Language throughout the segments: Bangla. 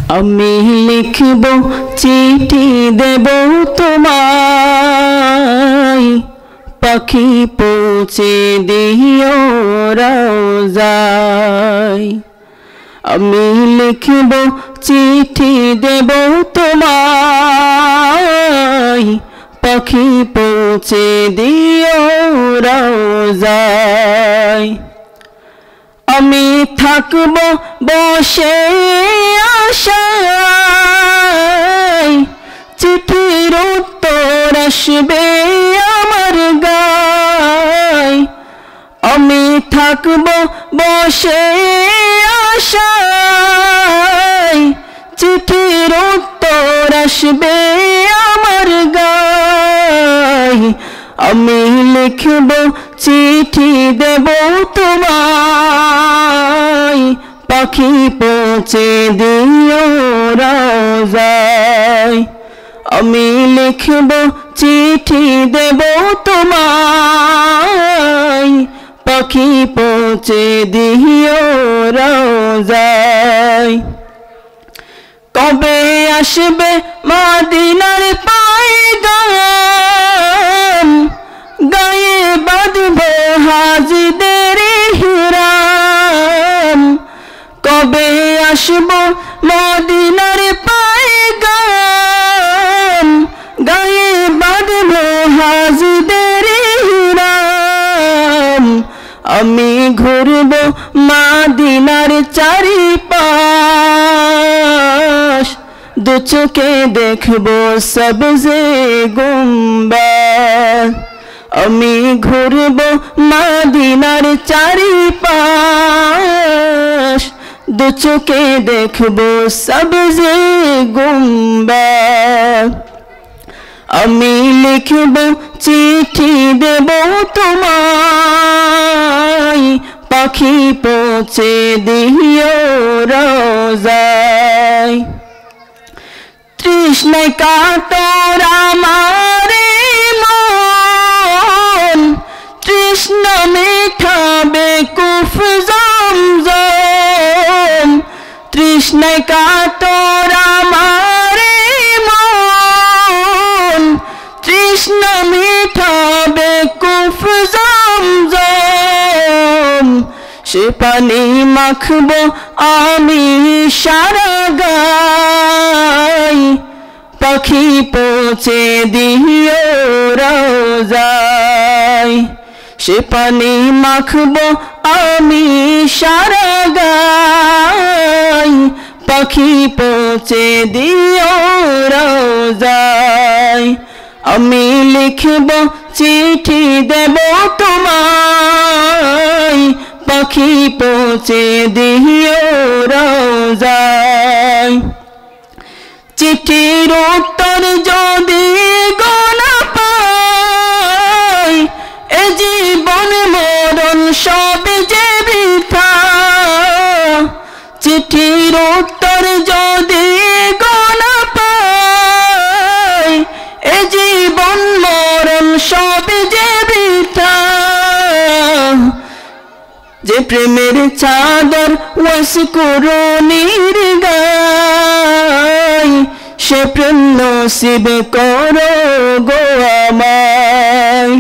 আমি লিখব চিঠি দেব তোমায়, পাখি পৌঁছে দিও রওজায়। আমি লিখব চিঠি দেব তোমায়, পাখি পৌঁছে দিও রওজায়। আমি থাকব বসে আশায়, চিঠির উত্তর আসবে আমার গায়। আমি থাকব বসে আশায়, চিঠির উত্তর আসবে আমার গায়। আমি লিখব চিঠি দেব তোমায়, পাখি পৌঁছে দিও রওজায়। আমি লিখব চিঠি দেব তোমায়, পাখি পৌঁছে দিও রওজায়। কবে আসবে মদিনার পয়গাম, গায়ে বাঁধব হাজিদের ইহরাম। কবে আসব মদিনার পয়গাম, গায়ে বাঁধব হাজিদের ইহরাম। আমি ঘুরব মদিনার চারিপাশ, দু চোখে দেখব সবজে গুম্বাদ। আমি ঘুরব মদিনার চারিপাশ, দু চোখে দেখব সবজে গুম্বাদ। আমি লিখব চিঠি দেব তোমায়, পাখি পৌঁছে দিও রওজায়। তৃষ্ণায় কাতর আমার মন, তৃষ্ণা মেটাবে কুফ জমজম। তৃষ্ণায় কাতর আমার মন, তৃষ্ণা মেটাবে কুফ জমজম। সে পানি মাখব আমি সারা গায়, পাখি পৌঁছে দিও রওজায়। সে পানি মাখব আমি সারা গায়, পাখি পৌঁছে দিও রওজায়। আমি লিখব চিঠি দেব তোমায়, পাখি পৌঁছে দিও রওজায়। চিঠির উত্তর যদি গোনা পাই, এ জীবন মরণ সব যে বৃথা। চিঠির উত্তর যদি গোনা পাই, এ জীবন মরণ সব যে বৃথা। যে প্রেমের চাদর ওয়াসকুরুনির গায়, সে প্রেম নসিব করো গো আমায়।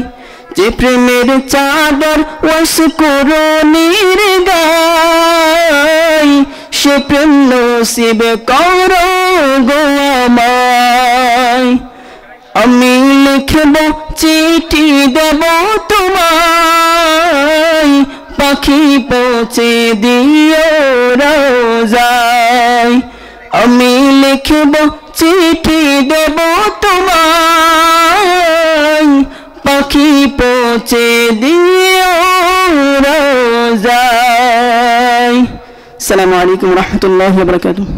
যে প্রেমের চাদর ওয়াসকুরুনির গায়, সে প্রেম নসিব করো গো আমায়। আমি লিখব চিঠি দেব তোমায়, পাখি পৌঁছে দিও রওজায়। আমি লিখব চিঠি দেব তোমায়, পাখি পৌঁছে দিও রওজায়। আসসালামু আলাইকুম ওয়া রাহমাতুল্লাহি ওয়া বারাকাতুহু।